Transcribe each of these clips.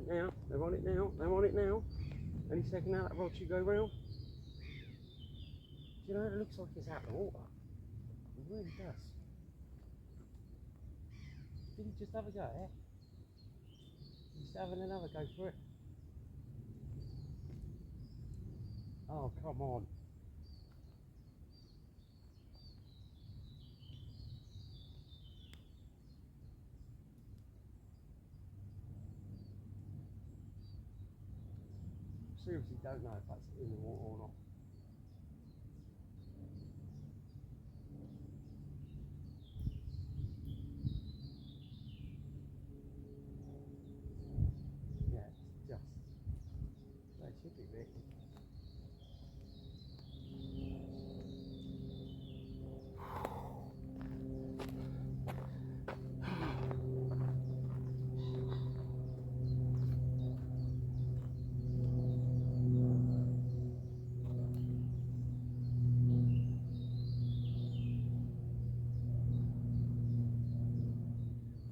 it now. They're on it now. They're on it now. Any second now that rod should go round. Do you know, it looks like it's out of the water. It really does. Did he just have a go, eh? Just having another go for it. Oh, come on. Seriously don't know if that's in the water or not. Yeah, it's just. They should be big.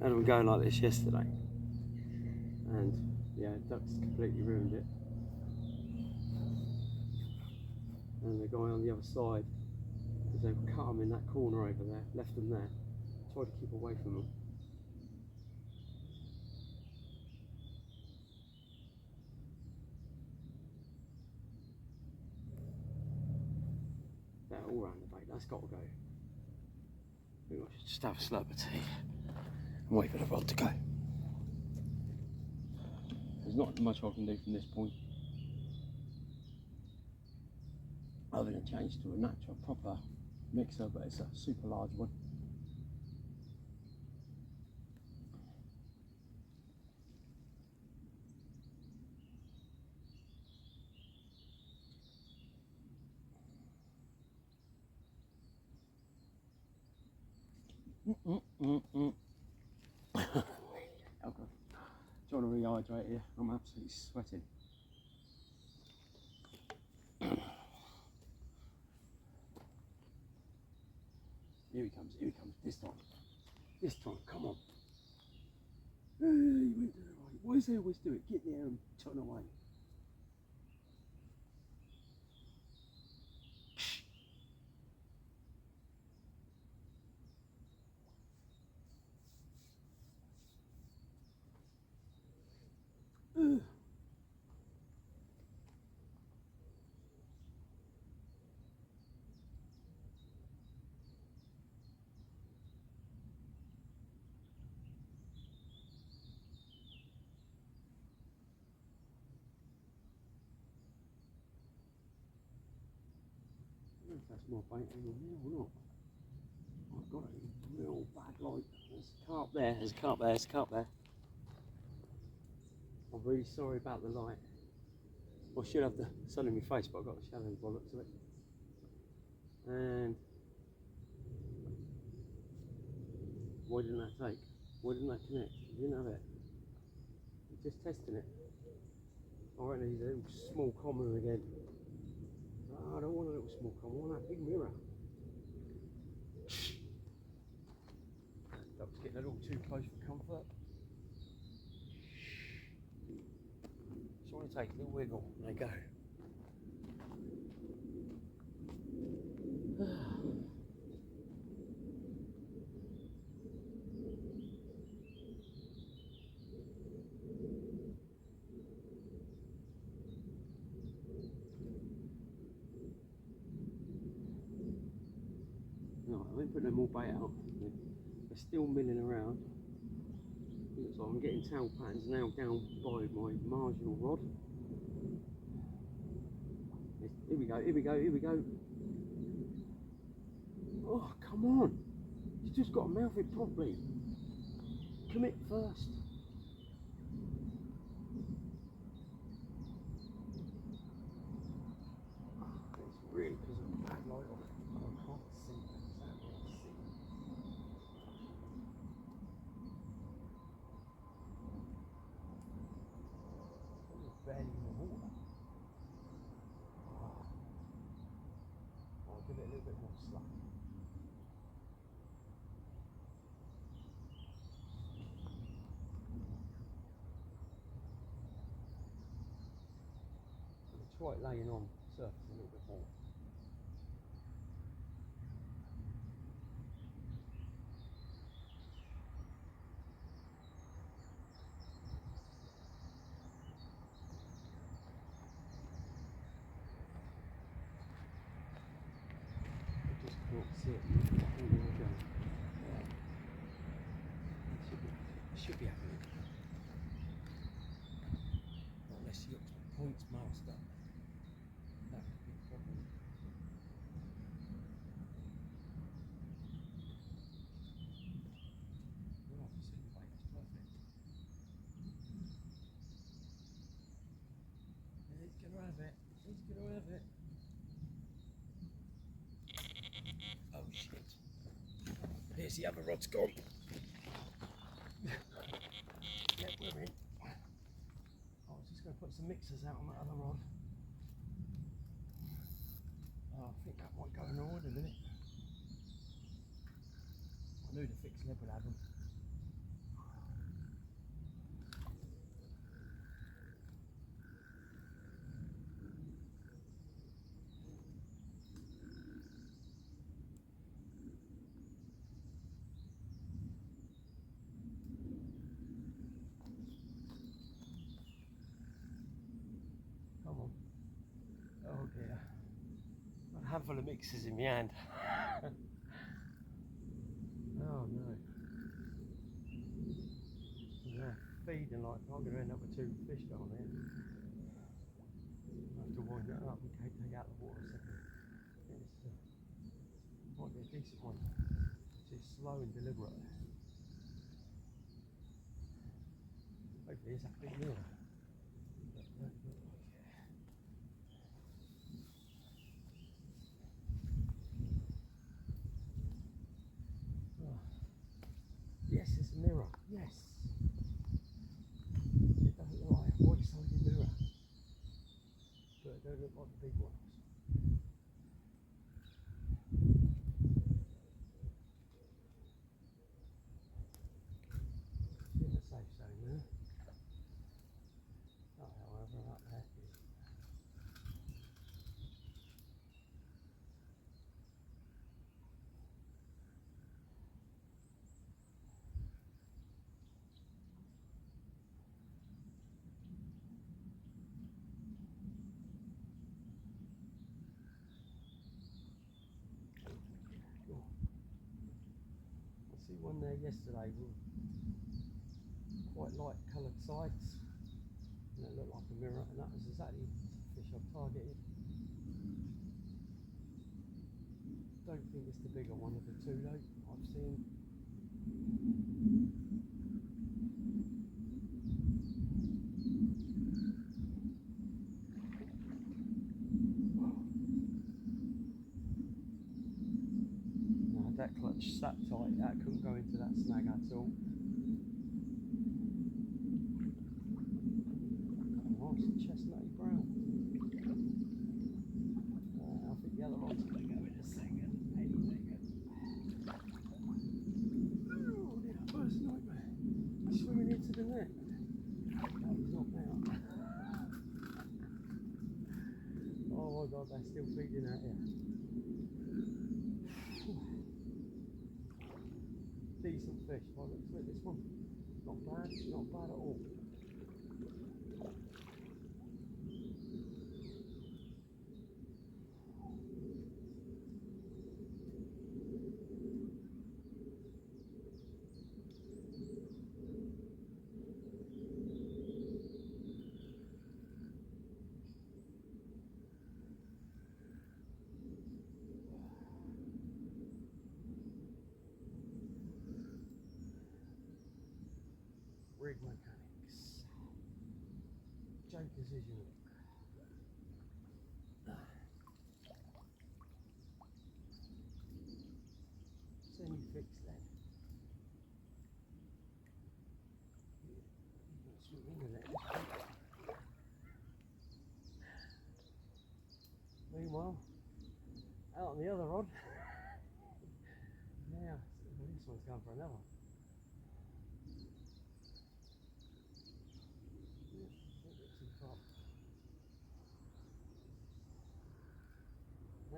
I had them going like this yesterday, and yeah, ducks completely ruined it. And the guy on the other side, because they've cut them in that corner over there, left them there, tried to keep away from them. They're all round the bait, that's got to go. I think I should just have a slurp of tea and wait for the rod to go. There's not much I can do from this point, other than change to a natural proper mixer, but it's a super large one. Okay. Trying to rehydrate here, I'm absolutely sweating. Here he comes, this time. This time, come on. Hey, you went to the right. Why does he always do it? Get there and turn away. I don't know if that's more bait angle now or not. I've got a real bad light. There's a carp there, there's a carp there, there's a carp there. I'm really sorry about the light. I should have the sun in my face, but I've got the shadows by the looks of it. And why didn't that take? Why didn't that connect? You didn't have it. You're just testing it. I reckon he's a little small common again. Oh, I don't want a little small common, I want that big mirror. Duck's getting a little too close for comfort. Just want to take a little wiggle and they go. No, I ain't putting them all bait out. They're still milling around. Looks like I'm getting tail patterns now down by my marginal rod. Here we go, here we go, here we go. Oh, come on. You just got to mouth it properly. Commit first. It's really because of the bad light on it. I can't see exactly. It's barely in the water. I'll give it a little bit more slack. try it laying on surface a little bit more. I just can't see it. Oh, there we go. Right. Should be happening. Unless your point's masked up. That would be a problem. Right, sitting bait, that's perfect. He's gonna have it. He's gonna have it. Oh shit. Here's the other rod's gone. Yeah, we're in. I was just going to put some mixers out on that other rod. Oh, I think that might go in the wood in a minute. I knew the fixed lead would have them. Come on. Oh dear. Got a handful of mixers in my hand. Oh no. Yeah, feeding like I'm going to end up with 2 fish down there. I'll have to wind that up and take out the water a second. It's might be a decent one. It's slow and deliberate. Hopefully it's that big mirror. But don't look like it. Oh. Yes, it's a mirror. Yes. It doesn't look like a white-sided mirror. But it don't look like the big ones. In the safe zone there. Oh, however, up there. I see one there yesterday with quite light coloured sides. And it looked like a mirror, and that was exactly the fish I've targeted. Don't think it's the bigger one of the two though, I've seen. No, that clutch sat tight, that couldn't go into that snag at all. Nice chestnutty brown. I think the other one's going to go in a second. Any second. Oh, the first nightmare. Swimming into the net. No, he's not now. Oh my god, they're still feeding out here. Decent fish. By the looks of it, this one. Not bad at all. Rig mechanics. Joker's vision. Semi-fixed then. You can swim into that. Meanwhile, out on the other rod. Now, this one's going for another.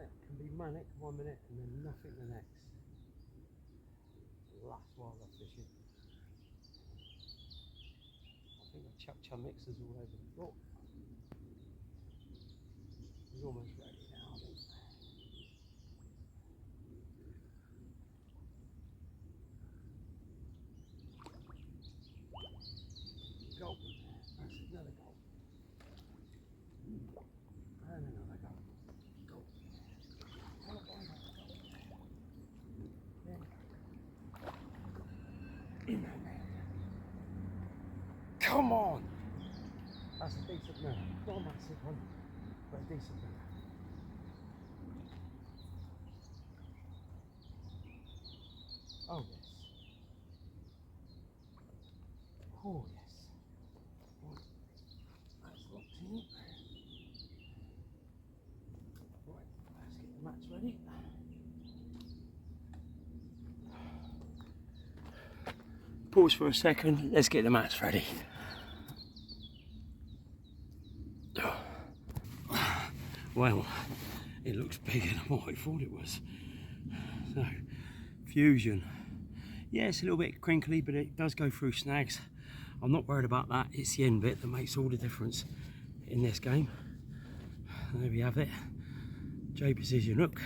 it? Can be manic 1 minute and then nothing the next. Last wildlife fishing. I think I chucked our mixers all over the floor. He's almost ready now, I think. Gulp. That's another gulp. And another gulp. Gulp. In that man. Come on! That's a decent minnow. Not a massive one, but a decent minnow. Oh yes. Oh yes. Right. That's locked in. Right, let's get the mats ready. Pause for a second, let's get the mats ready. Well, it looks bigger than what I thought it was. So, fusion. Yeah, it's a little bit crinkly, but it does go through snags. I'm not worried about that. It's the end bit that makes all the difference in this game. And there we have it. J Precision hook.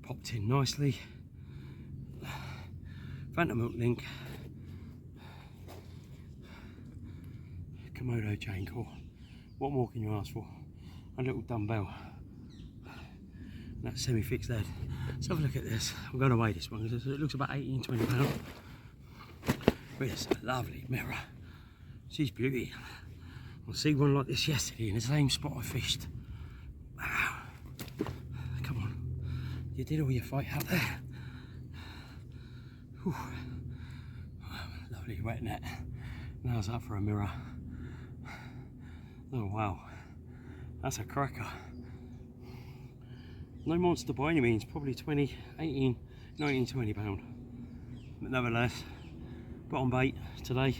Popped in nicely. Phantom hook link. Komodo chain core. What more can you ask for? A little dumbbell. And that semi-fixed head. Let's have a look at this. I'm going to weigh this one because it looks about 18-20 pounds. But it's a lovely mirror. She's beauty. I see one like this yesterday in the same spot I fished. Wow. Come on. You did all your fight out there. Whew. Lovely wet net. Now's that for a mirror. Oh wow. That's a cracker. No monster by any means, probably 20, 18, 19, 20 pound. But nevertheless, got on bait today.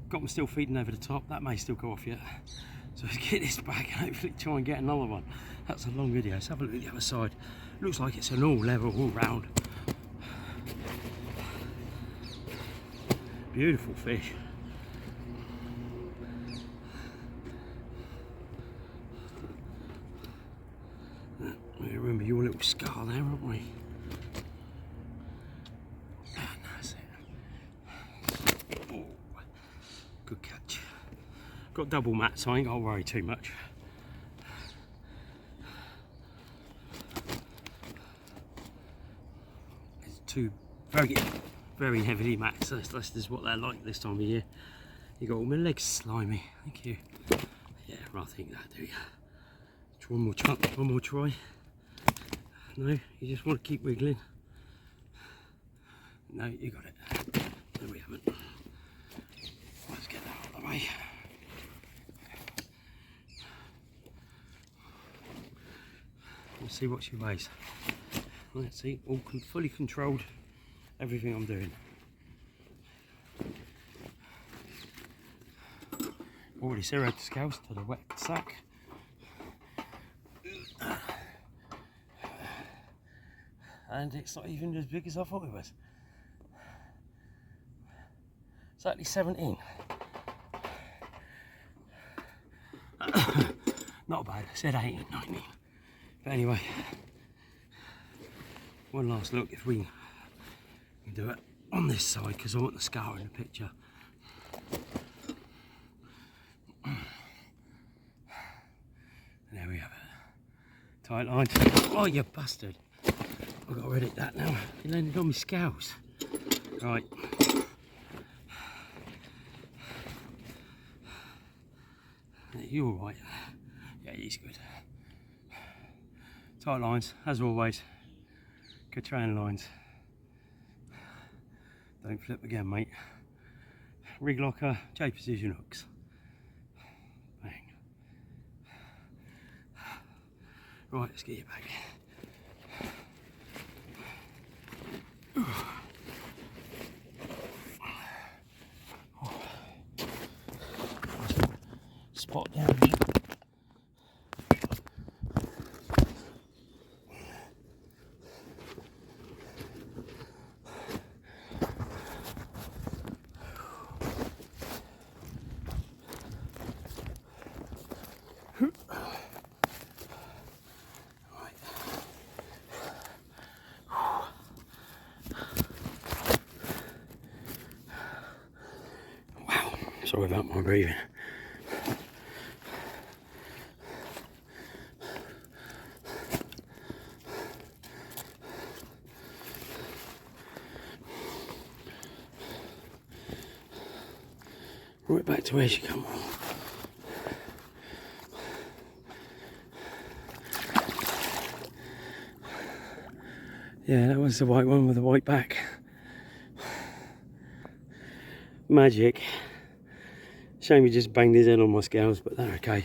Got them still feeding over the top. That may still go off yet. So let's get this back and hopefully try and get another one. That's a long video. Let's have a look at the other side. Looks like it's an all level, all round. Beautiful fish. We remember your little scar there, aren't we? And that's it. Oh, good catch. Got double mats, so I ain't got to worry too much. It's two very heavily mats. This is what they're like this time of year. You got all my legs slimy. Thank you. Yeah, I think that'll do you. One more try. One more try. No, you just want to keep wiggling. No, you got it. No, we haven't. Let's get that out of the way. Let's see what she weighs. Let's see, all fully controlled everything I'm doing. Already zeroed the scales to the wet sack. And it's not even as big as I thought it was. It's actually 17. Not bad, I said 18, 19. But anyway, one last look if we can do it on this side because I want the scar in the picture. And there we have it. Tight line. Oh, you bastard. I've got to edit that now. You landed on my scales. Right. You alright? Yeah, he's good. Tight lines, as always. Good training lines. Don't flip again, mate. Rig locker, J Precision hooks. Bang. Right, let's get you back. Spot down here. Sorry about my breathing. Right back to where she come from. Yeah, that was the white one with the white back. Magic. Shame he just banged his head on my scales, but they're okay.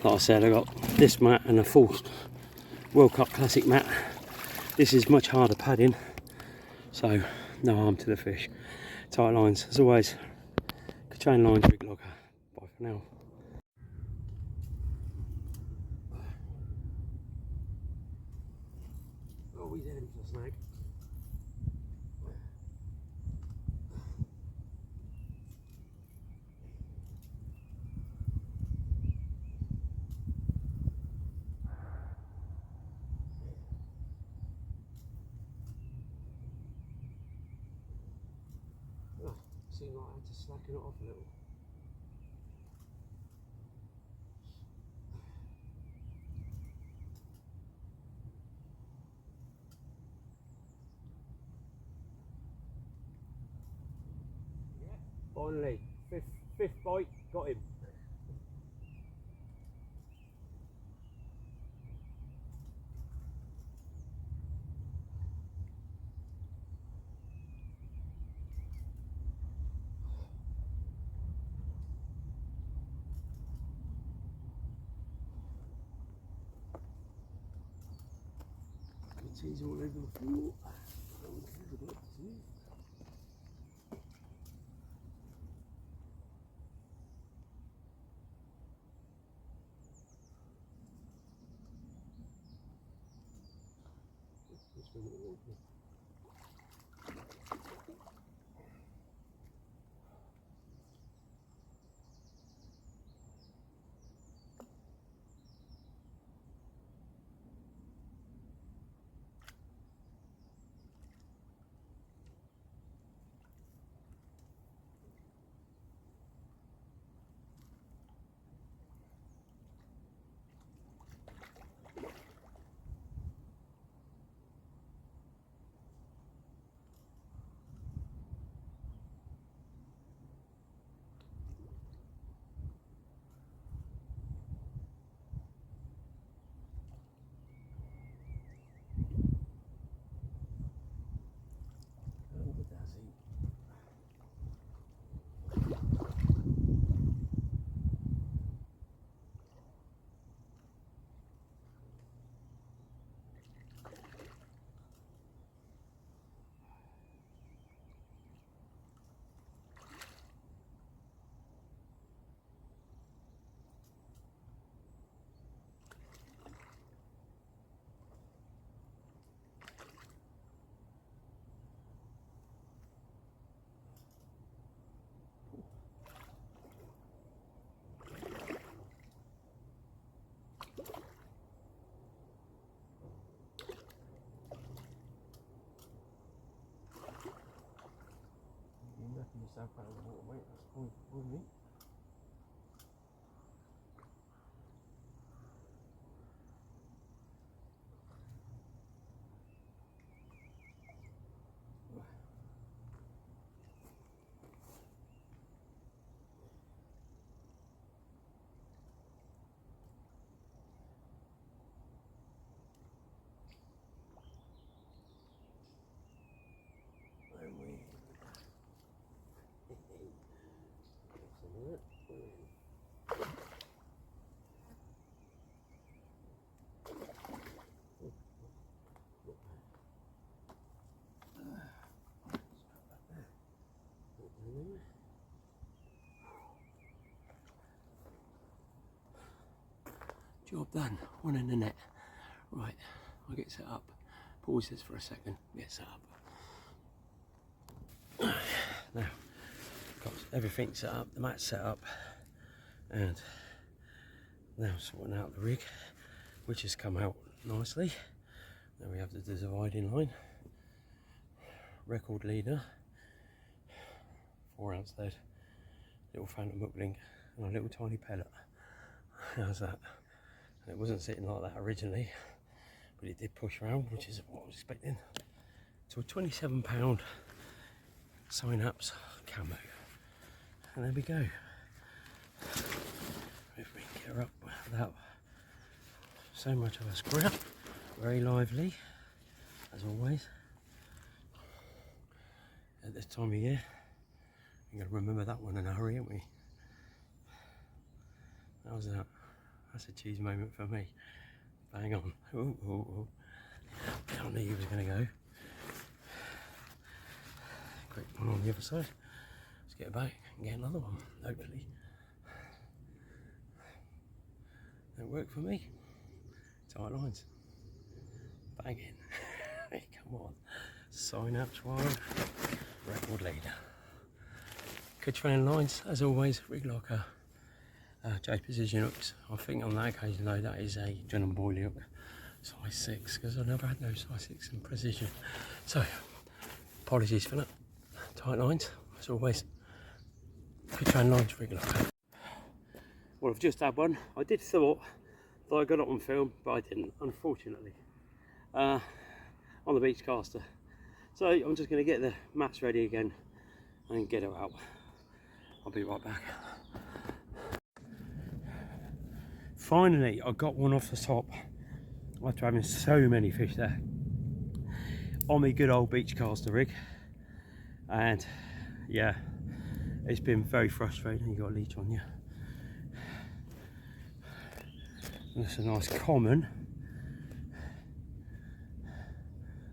Like I said, I got this mat and a full World Cup Classic mat. This is much harder padding, so no harm to the fish. Tight lines, as always. Chain line jig logger. Bye for now. Oh, he's heading for the snag. Oh, seemed like I had to slacken it off a little. Finally, fifth bite, got him. He's all over the floor. Yourself out of the water, mate. That's fine with me. Job done, one in the net. Right, I'll get set up. Pause this for a second, get set up. Now, got everything set up, the mat's set up, and now sorting out the rig, which has come out nicely. Now we have the dividing line, record leader, 4 ounce lead, little phantom hook link and a little tiny pellet. How's that? And it wasn't sitting like that originally, but it did push around, which is what I was expecting. So a £27 Synapse camo. And there we go. If we can get her up without so much of a scrap. Very lively, as always. At this time of year, you're going to remember that one in a hurry, aren't we? How's that? That's a cheese moment for me. Bang on. Ooh, ooh, ooh. I knew he was going to go. Quick one on the other side. Let's get it back and get another one, hopefully. That worked for me. Tight lines. Bang in. Hey, come on. Synapse Wild record leader. Good training lines, as always. Rig like a J position hooks. I think on that occasion though, that is a John and Boyle hook, size 6, because I never had no size 6 in precision. So, apologies for that. Tight lines, as always. Good training lines, rig like that. Well, I've just had one. I did thought I got it on film, but I didn't, unfortunately. On the beach caster. So I'm just going to get the mats ready again and get her out. I'll be right back. Finally, I got one off the top after having so many fish there on my good old beach caster rig. And yeah, it's been very frustrating. You got a leech on you. That's a nice common.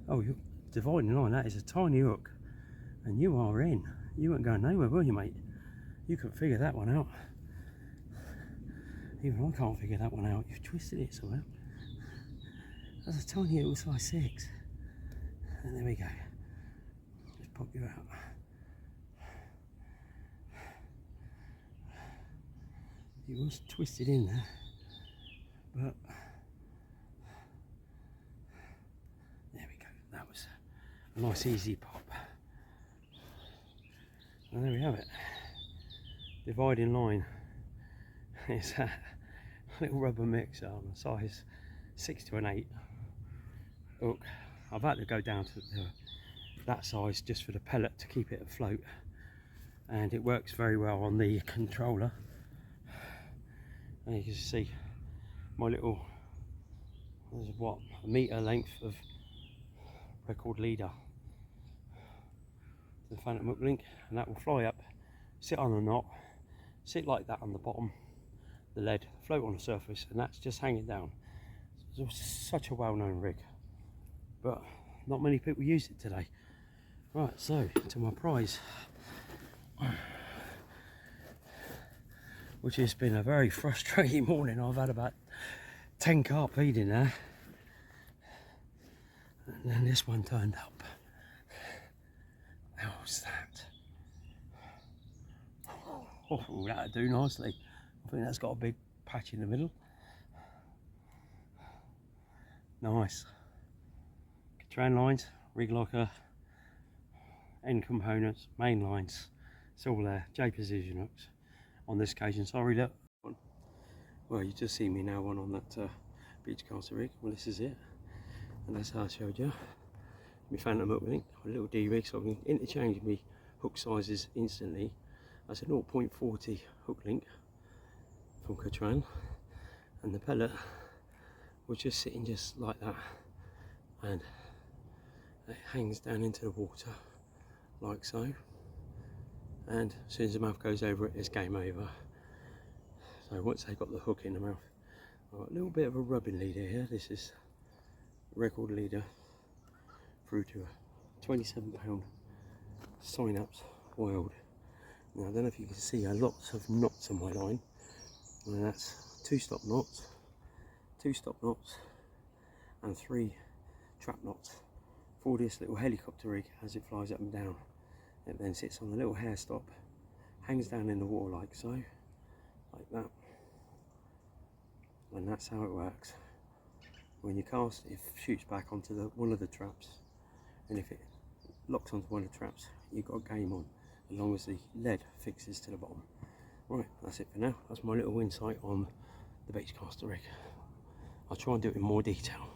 Oh, you're dividing line. That is a tiny hook, and you are in. You weren't going nowhere, were you, mate? You could figure that one out. Even I can't figure that one out. You've twisted it somehow. That's a tiny little size 6. And there we go. Just pop you out. It was twisted in there, but there we go. That was a nice easy pop. And there we have it. Dividing line. It's a little rubber mix on size 6 to an 8 hook. I've had to go down to that size just for the pellet to keep it afloat, and it works very well on the controller. And you can see my little, there's what, a metre length of record leader, the phantom hook link, and that will fly up, sit on a knot, sit like that on the bottom, the lead, float on the surface, and that's just hanging down. It's such a well-known rig, but not many people use it today. Right, so to my prize, which has been a very frustrating morning. I've had about 10 carp feeding there, and then this one turned up. How's that? Oh, that'll do nicely. I think that's got a big patch in the middle. Nice. Train lines, rig locker, end components, main lines, it's all there. J position hooks on this occasion. Sorry, look. Well, you just see me now on that beach caster rig. Well, this is it, and that's how I showed you. My phantom hook link, a little D rig, so I can interchange my hook sizes instantly. That's a 0.40 hook link from Catran, and the pellet was just sitting just like that, and it hangs down into the water like so, and as soon as the mouth goes over it, it's game over. So once they've got the hook in the mouth, I've got a little bit of a rubbing leader here. This is record leader through to a £27 Synapse Wild. Now I don't know if you can see lots of knots on my line, and that's 2 stop knots, 2 stop knots, and 3 trap knots for this little helicopter rig as it flies up and down. It then sits on the little hair stop, hangs down in the water like so, like that, and that's how it works. When you cast, it shoots back onto one of the traps, and if it locks onto one of the traps, you've got game on, as long as the lead fixes to the bottom. Right, that's it for now. That's my little insight on the beach caster rig. I'll try and do it in more detail.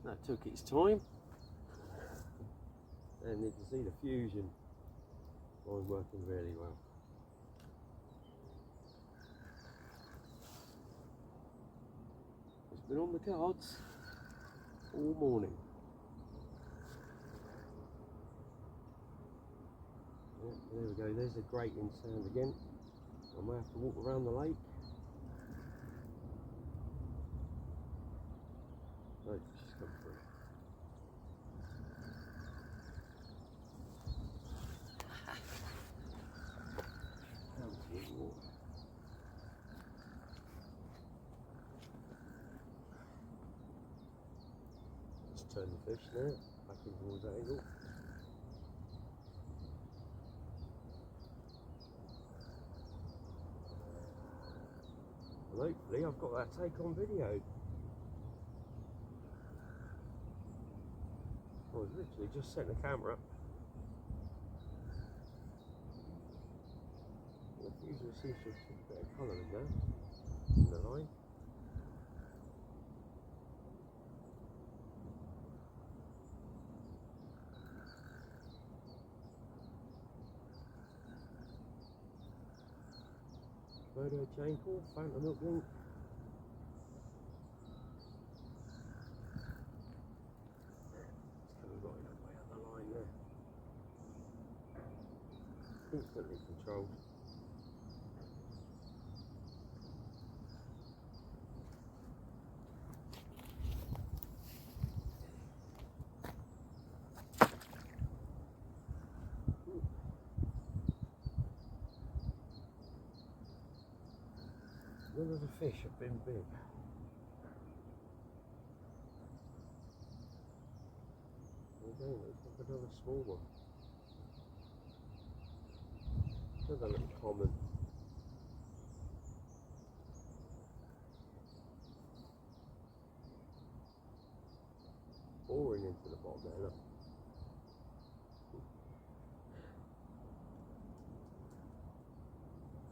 That took its time, and you can see the fusion line working really well. It's been on the cards all morning. Yeah, there we go, there's the grating sound again. I might have to walk around the lake. No, just come through. Just turn the fish now, back in towards that angle. And hopefully I've got that take on video. I was literally just setting the camera up. The fusion seems to have took a bit of colour in there, in the line. Photo chain call, fountain milk link. It's coming right up way up the line there. Instantly controlled. None of the fish have been big. Again, looks like another small one. Another little common. Boring into the bottom there, look.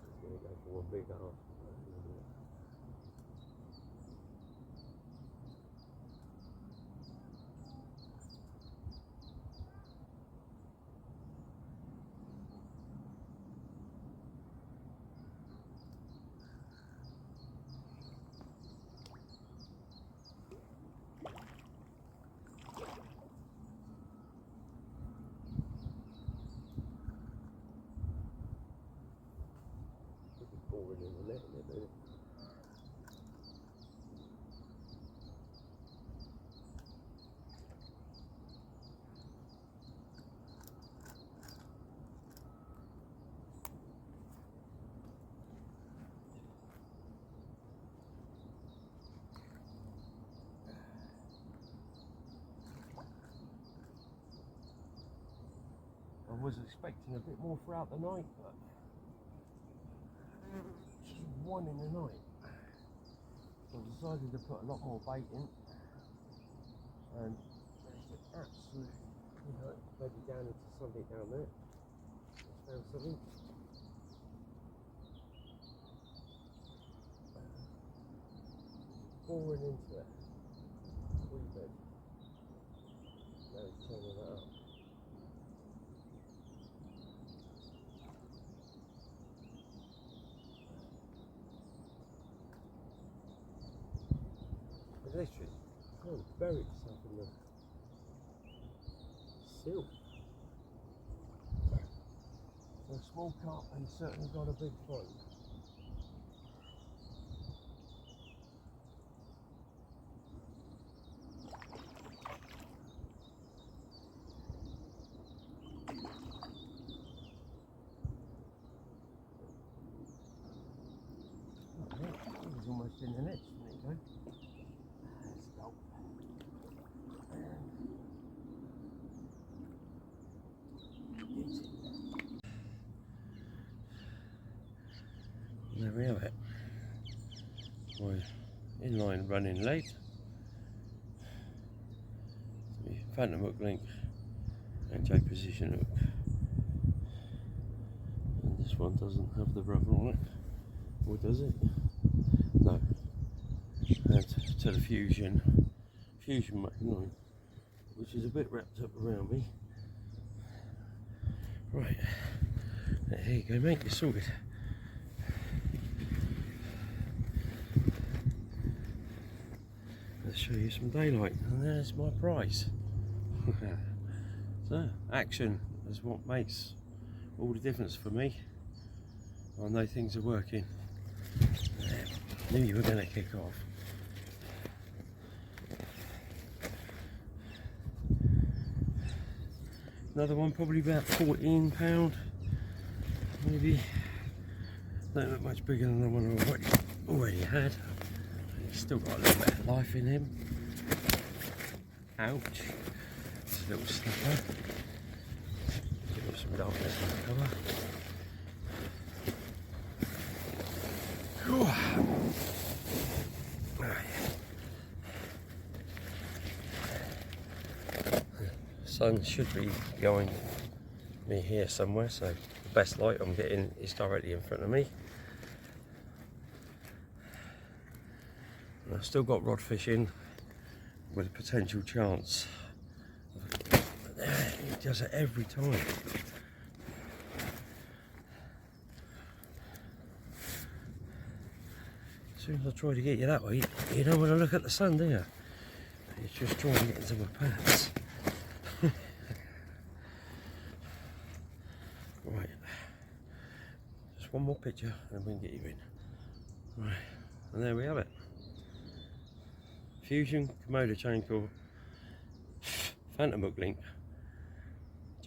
It's going to go for one big half. Boring in the net, isn't it? I was expecting a bit more throughout the night, but just one in the night. So I decided to put a lot more bait in, and managed to absolutely, maybe down into something down there. Just found something. Boring into it. Wee bit. Now it's turning that up. Literally, kind of buried itself in the silt. So a small carp and certainly got a big float. It was almost in the net, didn't it go? There we have it. We're inline running late. Phantom hook link and J position hook. one doesn't have the rubber on it, or does it? No. And to the Fusion Magnite, which is a bit wrapped up around me. Right, there you go, mate, you're sorted. Let's show you some daylight, and there's my prize. So, action is what makes all the difference for me. I know things are working. I knew you were going to kick off. Another one, probably about £14, maybe. Don't look much bigger than the one I already had. He's still got a little bit of life in him. Ouch. It's a little snapper. Give him some darkness in the cover. Sun should be going me here somewhere, so the best light I'm getting is directly in front of me. And I've still got rod fishing with a potential chance. It does it every time. As soon as I try to get you that way, you don't want to look at the sun, do you? It's just trying to get into my pants. Right, just one more picture and we can get you in. Right, and there we have it. Fusion Komodo chain core, Phantom hook link,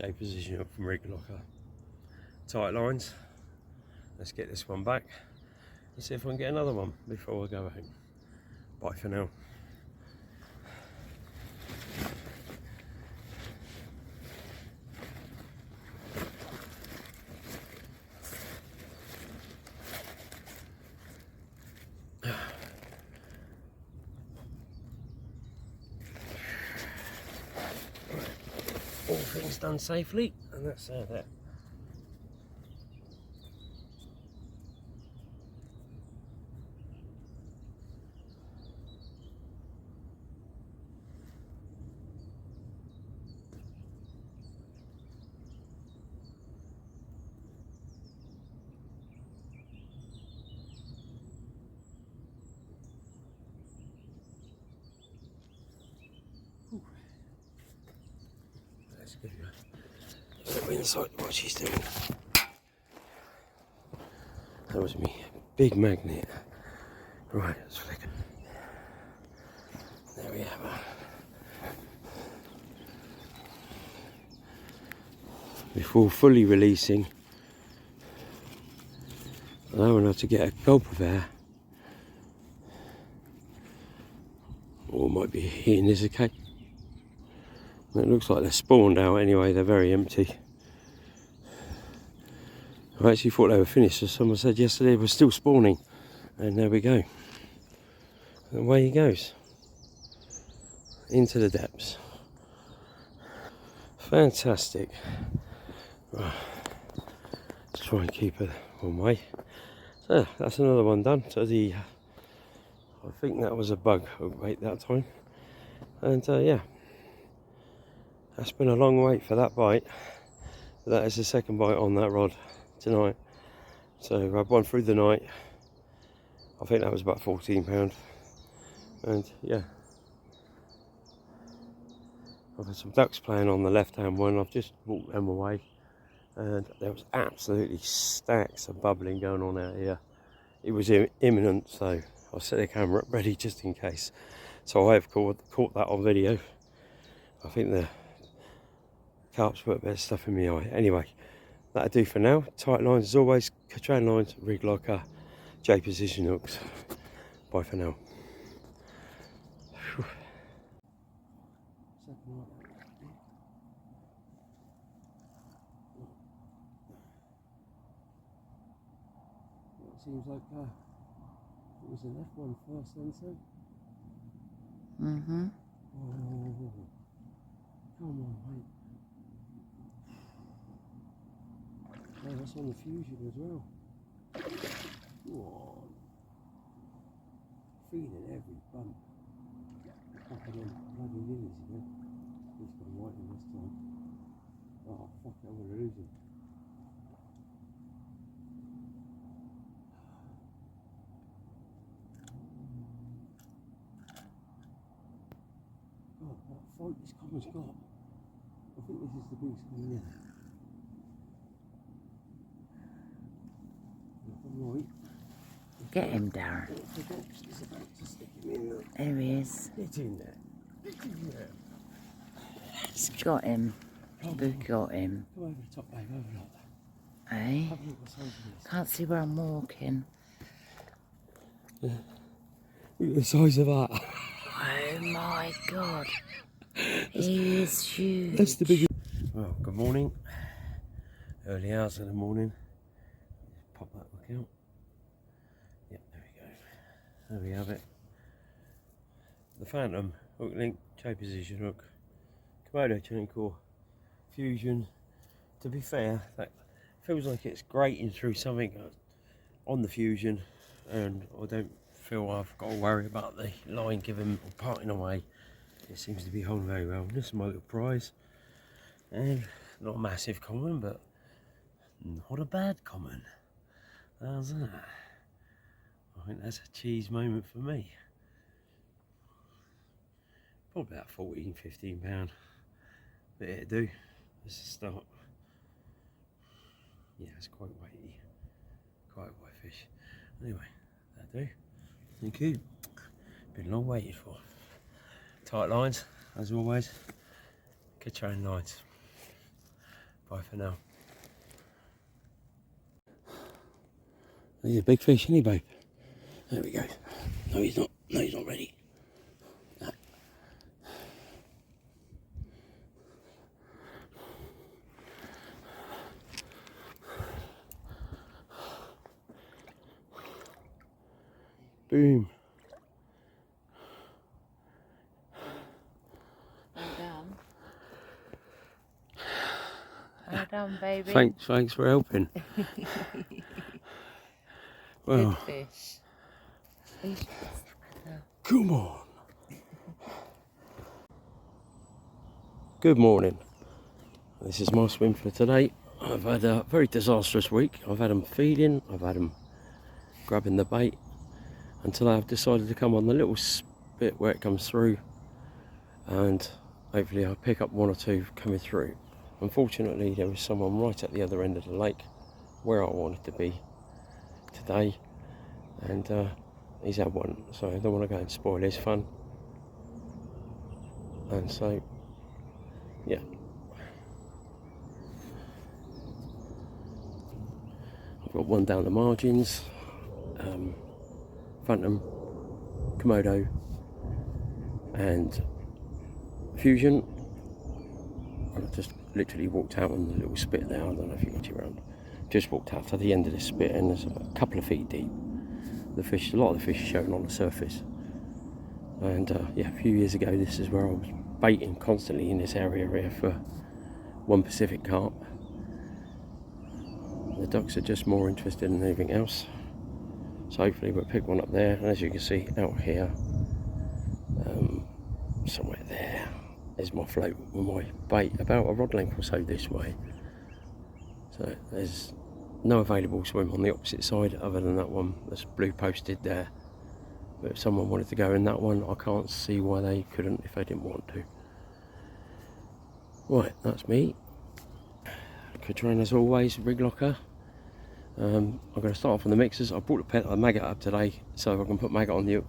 J position up from rig locker, tight lines. Let's get this one back and see if I can get another one before I go home. Bye for now. All things done safely, and that's that. Let's give you a little insight to what she's doing. That was me big magnet. Right, let's flick it. There we have her. Before fully releasing, allowing her to get a gulp of air. Or might be hitting this okay. It looks like they're spawned out anyway, they're very empty. I actually thought they were finished, as someone said yesterday they were still spawning. And there we go. And away he goes. Into the depths. Fantastic. Right. Let's try and keep it one way. So that's another one done. So I think that was a bug hook bait that time. And yeah. That's been a long wait for that bite. That is the second bite on that rod tonight. So I've gone through the night. I think that was about £14. And yeah. I've had some ducks playing on the left hand one. I've just walked them away. And there was absolutely stacks of bubbling going on out here. It was imminent, so I set the camera up ready just in case. So I have caught that on video. I think the carps put a bit of stuff in my eye. Anyway, that'll do for now. Tight lines as always, chain lines, rig locker, J position hooks. Bye for now. Whew. It seems like it was the left one first then, so. Mm-hmm. Oh, come on, mate. Oh, that's on the fusion as well. Whoa. Feeling every bump. Fucking them bloody lilies again. He's gone right in this time. Oh fuck, I'm gonna lose him. God, what fight this common's got. I think this is the biggest one yet. Right. Get him, Darren. He's about to stick him in there. There he is. Get in there. Get in there. Got him. We've got him. Come over the top, babe, over like Eh? Have a look what's under this. Can't see where I'm walking. Look at the size of that. Oh my god. He is huge. That's the biggest. Well, good morning. Early hours of the morning. Pop that look out. Yep, there we go. There we have it. The Phantom hook link, J position hook, Komodo tuning core, fusion. To be fair, that feels like it's grating through something on the fusion, and I don't feel I've got to worry about the line giving or parting away. It seems to be holding very well. This is my little prize, and not a massive common, but not a bad common. How's that? I think that's a cheese moment for me. Probably about 14, 15 pound. But it'll do. This is a start. Yeah, it's quite weighty. Quite a white fish. Anyway, that'll do. Thank you. Been long waited for. Tight lines, as always. Get your own lines. Bye for now. He's a big fish, isn't he, babe? There we go. No, he's not. No, he's not ready. No. Boom. Well done. Well done, baby. Thanks for helping. Well, good fish. Come on. Good morning. This is my swim for today. I've had a very disastrous week. I've had them feeding, I've had them grabbing the bait, until I've decided to come on the little bit where it comes through, and hopefully I'll pick up one or two coming through. Unfortunately, there was someone right at the other end of the lake where I wanted to be today, and he's had one, so I don't want to go and spoil his fun. And so, yeah. I've got one down the margins, Phantom, Komodo, and Fusion. And I just literally walked out on the little spit there. I don't know if you got it around. Just walked out to the end of the spit, and there's a couple of feet deep. A lot of the fish are showing on the surface. And yeah, a few years ago, this is where I was baiting constantly in this area here for one Pacific carp. The ducks are just more interested in anything else. So hopefully we'll pick one up there. And as you can see out here, somewhere there is my float with my bait, about a rod length or so this way. So there's no available swim on the opposite side other than that one that's blue posted there. But if someone wanted to go in that one, I can't see why they couldn't if they didn't want to. Right, that's me. Katrina as always, rig locker. I'm going to start off on the mixers. I brought the maggot up today so I can put maggot on the hook,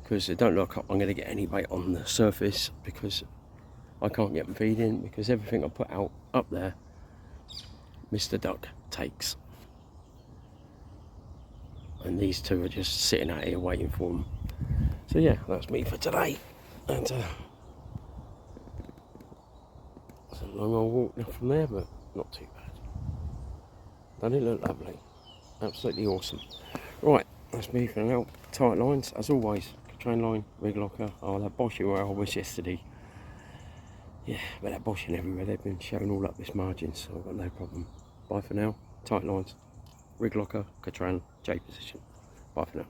because it don't look like I'm going to get any bait on the surface, because I can't get them feeding, because everything I put out up there Mr. Duck takes. And these two are just sitting out here waiting for them. So yeah, that's me for today. And it's a long old walk now from there, but not too bad. Doesn't it look lovely? Absolutely awesome. Right, that's me for now. Tight lines, as always. Train line, rig locker. I'll have boshing where I was yesterday. Yeah, but they're boshing everywhere. They've been showing all up this margin, so I've got no problem. Bye for now. Tight lines. Rig locker, Catran, J position. Bye for now.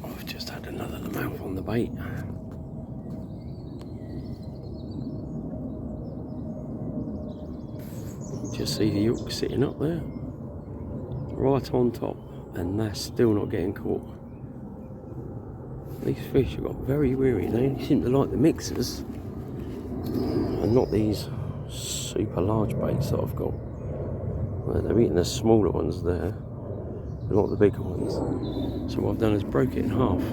I've just had another mouth on the bait. Just see the hook sitting up there, right on top, and they're still not getting caught. These fish have got very weary. They only seem to like the mixers, and not these super large baits that I've got. Well, they're eating the smaller ones there, not the bigger ones. So what I've done is broke it in half.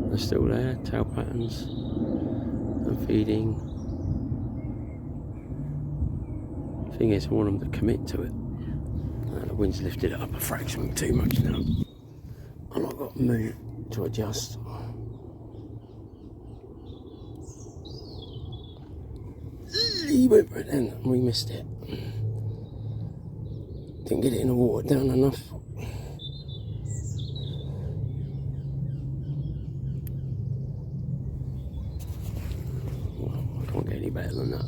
They're still there, tail patterns, and feeding. The thing is, I want them to commit to it. The wind's lifted it up a fraction too much now, and I've got to move to adjust. He went for it then, and we missed it. Didn't get it in the water down enough. Well, I can't get any better than that.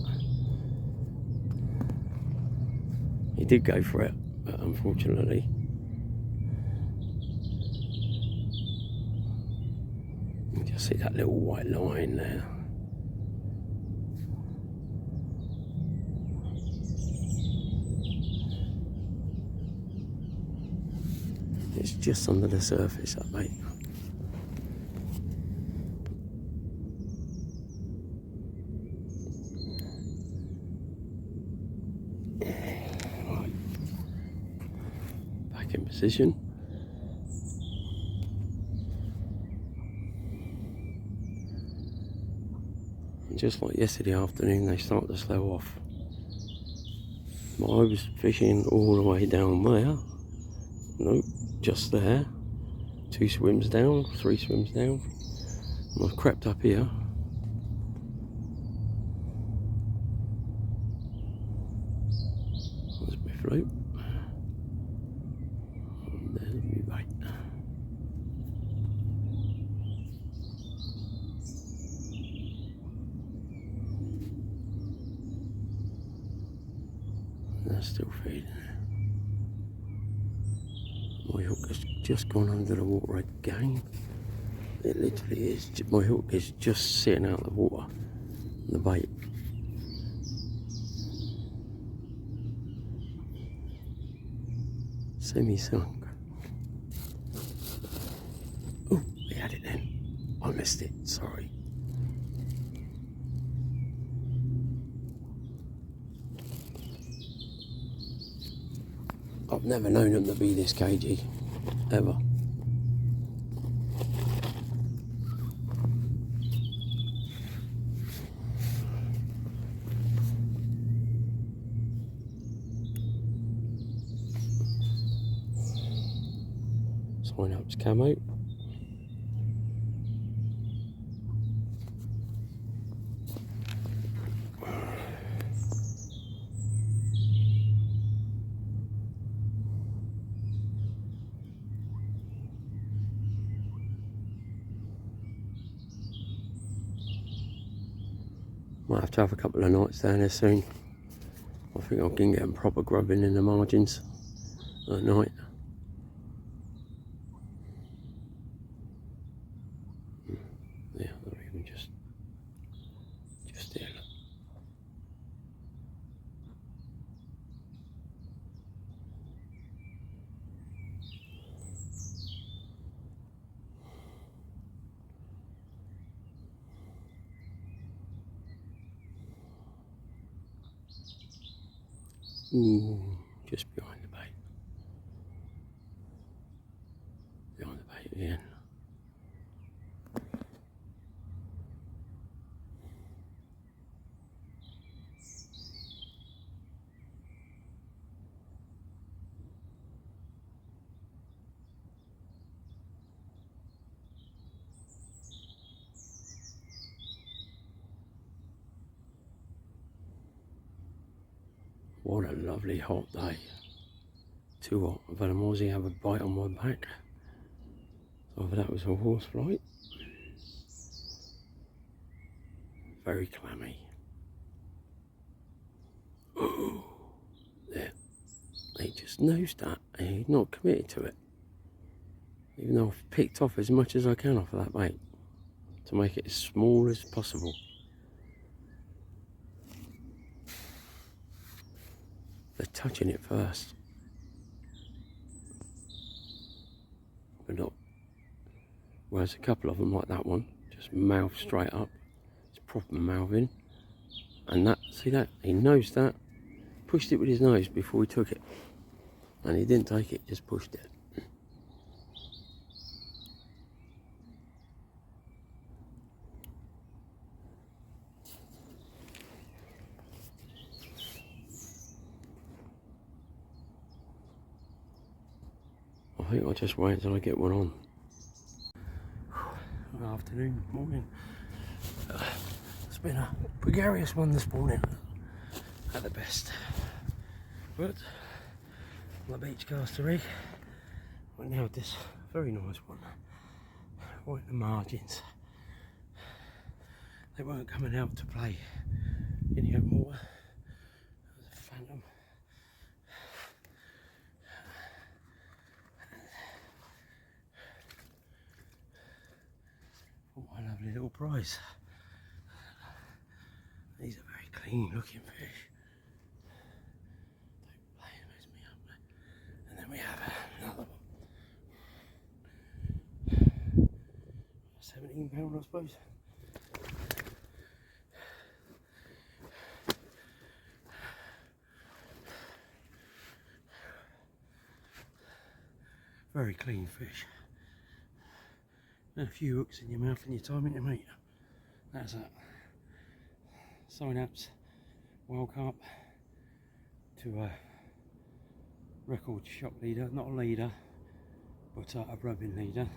He did go for it, but unfortunately you just see that little white line there. It's just under the surface, that mate. Right. Back in position. And just like yesterday afternoon, they start to slow off. I was fishing all the way down there. Nope, just there. 2 swims down, 3 swims down. And I've crept up here. There's my float. And there's my bait. They're still feeding. My hook has just gone under the water again. It literally is. My hook is just sitting out of the water. The bait. Semi-sunk. Oh, we had it then. I missed it. Sorry. I've never known them to be this cagey, ever. Sign up to camo. Might have to have a couple of nights down there soon. I think I can get them proper grubbing in the margins at night. Yeah, or even just there. Ooh, just behind the bait. Behind the bait again. What a lovely hot day. Too hot. I've had a mozzie have a bite on my back. So that was a horse flight. Very clammy. Oh, there. He just knows that, and he's not committed to it. Even though I've picked off as much as I can off of that bait to make it as small as possible. They're touching it first. But not. Whereas a couple of them, like that one, just mouth straight up. It's proper mouthing. And that, see that? He knows that. Pushed it with his nose before he took it. And he didn't take it, just pushed it. I think I'll just wait until I get one on. Good afternoon, morning. It's been a gregarious one this morning, at the best. But on the beach caster rig, I now had this very nice one. Right in the margins. They weren't coming out to play in the open water. There was a phantom. What a lovely little prize. These are very clean looking fish. Don't play, it mess me up. And then we have another one. 17 pound, I suppose. Very clean fish. And a few hooks in your mouth and your time in your mate. That's that. Synapse wild carp to a record shot leader, not a leader, but a rubbing leader,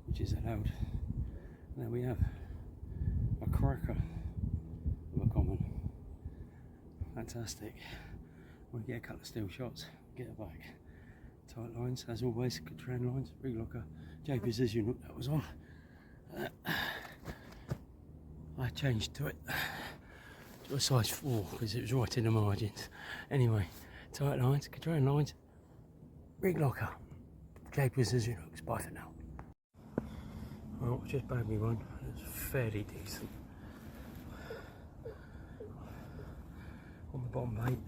which is allowed. And there we have a cracker of a common. Fantastic. We'll get a couple of steel shots, get it back. Tight lines, as always, good trend lines, rig locker, J Precision hook that was on. I changed to it to a size 4 because it was right in the margins. Anyway, tight lines, good trend lines, rig locker, J Precision hooks. Bye for now. Well, just bagged me one. It's fairly decent. On the bottom bait,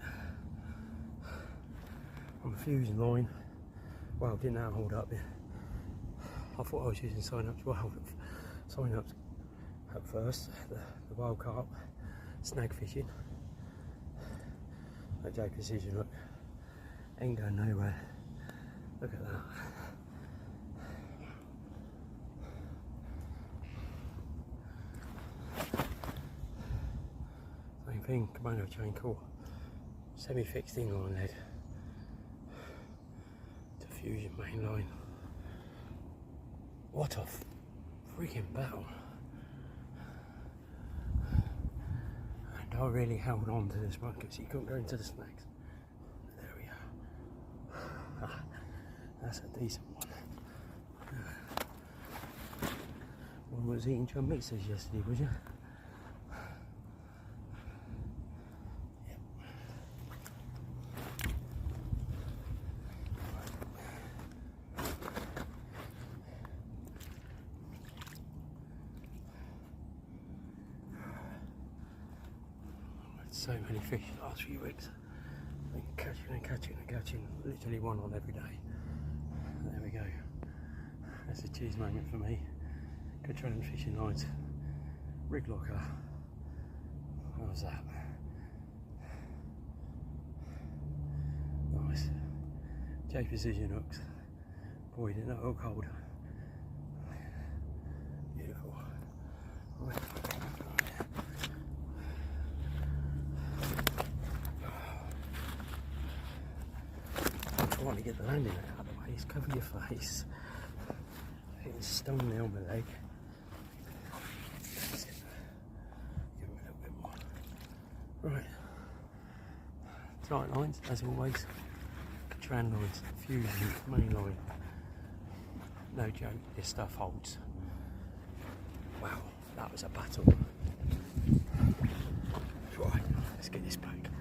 on the fusing line. Well, didn't that hold up here? I thought I was using Synapse. Well, Synapse at first, the wild carp, snag fishing. That J Precision hook ain't going nowhere. Look at that. Same thing, commando chain core, semi-fixed inline lead. Fusion main line. What a freaking battle. And I really held on to this one because he couldn't go into the snags. There we are. That's a decent one. One was eating chum mixers yesterday, was you? So many fish the last few weeks. Been catching and catching and catching. Literally one on every day. There we go. That's a cheese moment for me. Good trend fishing lines. Rig locker. How was that? Nice. J Precision hooks. Boy, didn't that hook hold. Beautiful. Right. Trying to get the landing out of the way, just cover your face. Hitting stone there on my leg. That's it. Give him a little bit more. Right. Tight lines, as always. Trend lines, fusion, main line. No joke, this stuff holds. Wow, that was a battle. Right, let's get this back.